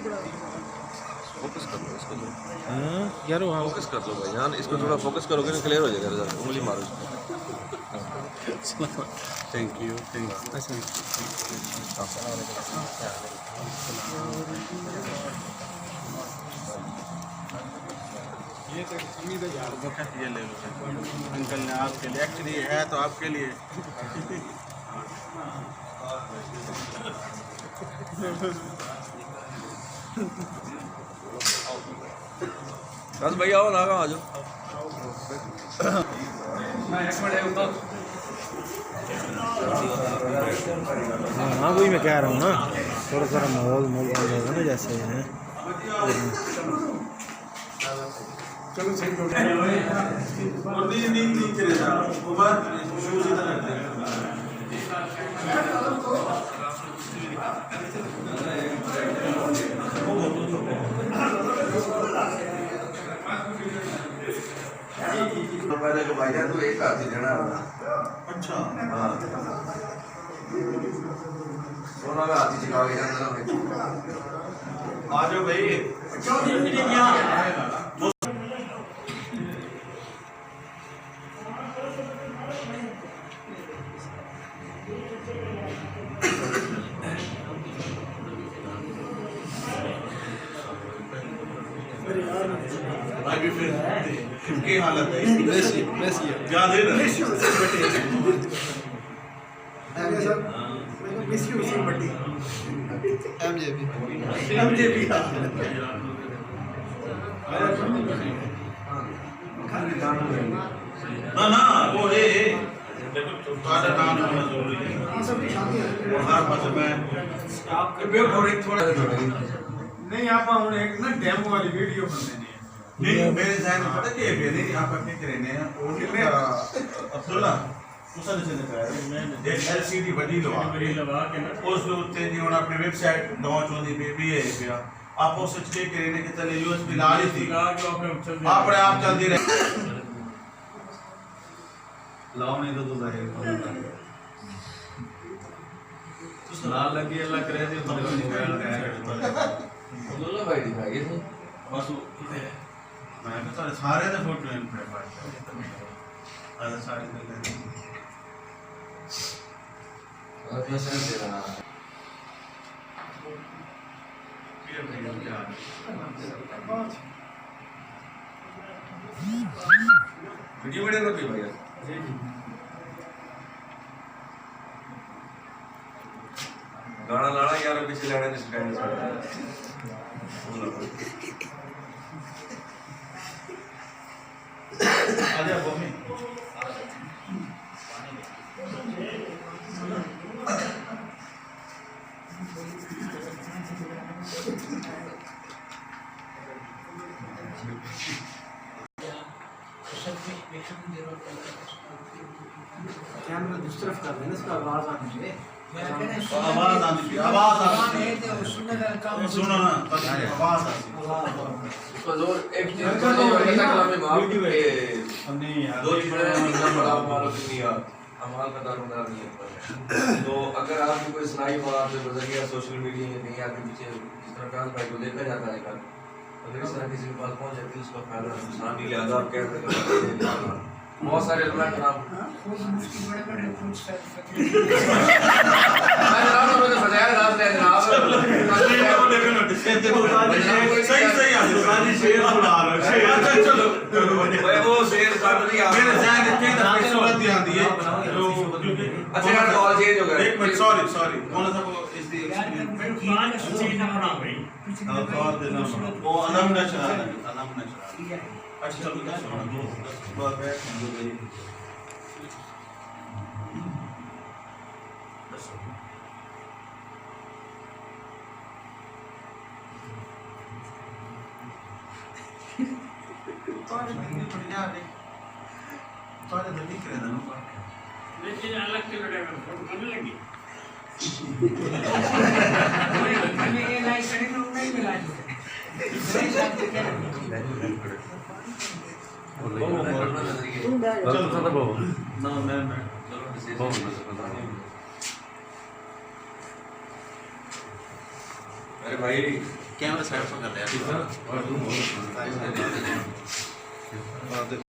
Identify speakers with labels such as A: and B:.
A: Focus कर लो इसको थोड़ा,
B: यार वहाँ
A: फोकस कर लो भाई जान, इसको थोड़ा फोकस करोगे ना क्लियर हो जाएगा रिजल्ट। उंगली मारो
B: थैंक यू
C: ये तो उम्मीद है यार, ये ले लो अंकल ने आपके लिए, एक्चुअली है तो आपके लिए।
A: बस भाई आओ ना, आ जाओ।
B: हाँ वही मैं कह रहा हूँ ना, थोड़ा थोड़ा माहौल होगा ना जैसे है।
C: चलो सही तो और नहीं करेगा वो बात शूज इधर रख देगा।
A: तो पहले को भाई जान तो एक हाथ ही देना।
C: अच्छा
A: हाँ सोना का हाथ ही सिखा के जाना भाई।
C: आ जाओ भाई। आगे फिर की हालत है याद है ना एमजेबी ना ना वो है देखो तुम्हारा नाम होना जरूरी है और हर पास में थोड़ा
D: नहीं आप हम एक ना डेमो वाली वीडियो बनानी है।
C: नहीं मेरे ज़हन में पता क्या है नहीं आप अपने करने हैं और कितने अब्दुल्ला मुसा ने कराया एक एलसीडी बड़ी लगा के ना उस दो तीन दिन और अपने वेबसाइट लॉन्च होने पे भी है क्या आप उसे चेक करने के चले यूएसबी ला ली थी आपने आप चलती रहे लाओ नहीं तो जाएगा तो लाल लगी अल्लाह करे थे तो
A: अब्दुल्ला भाई दिखाइए तो
C: बस मैं तो सारे दा फोटो इन पे पास आधा सारे दे
A: और कैसे दे रहा है
C: ये भैया क्या
A: वीडियो वीडियो कर दी भैया गाना लाना यार पीछे लाने ने स्टैंड से
C: आजा बॉमी
D: कैमरा दूसरी तरफ कर देना, इसका आवाज आनी चाहिए।
C: आवाज आनी चाहिए आवाज आनी सुनो ना आवाज आनी
A: उसको जोर एक चीज का जो कलाम में माफ के
C: नहीं यार
A: दो बड़े इतना बड़ा मालो नहीं यार अमाल का दारोमदार नहीं है। तो अगर आपकी कोई सुनाई बात है बजरिया सोशल मीडिया में नहीं आपके पीछे इस तरह कान भाई को देखा जाता है कल अगर इस तरह किसी के पास पहुंच जाती है उसका फायदा नुकसान नहीं लिहाजा आप कह सकते हैं बहुत सारे उलमा कराम सजाया रात है जनाब
C: सही सही आ सारी शेर सुना रहा शेर चलो
A: भाई वो शेर साथ नहीं आ
C: मेरे ज़हन में कई दफे सूरत ही आती है जो
A: अच्छा यार कॉल चेंज हो गया
C: एक मिनट सॉरी सॉरी कौन सा वो इस दी और देना वो अनम नशरा अच्छा चलो क्या सुना दो बात है
D: लेकिन अलग से लड़ेगा फोटो करने लगी मैंने ये लाइक करी तो नहीं मिला
C: चलो ना मैं
A: मेरे भाई
C: कैमरा साइड पर कर लिया
A: और तुम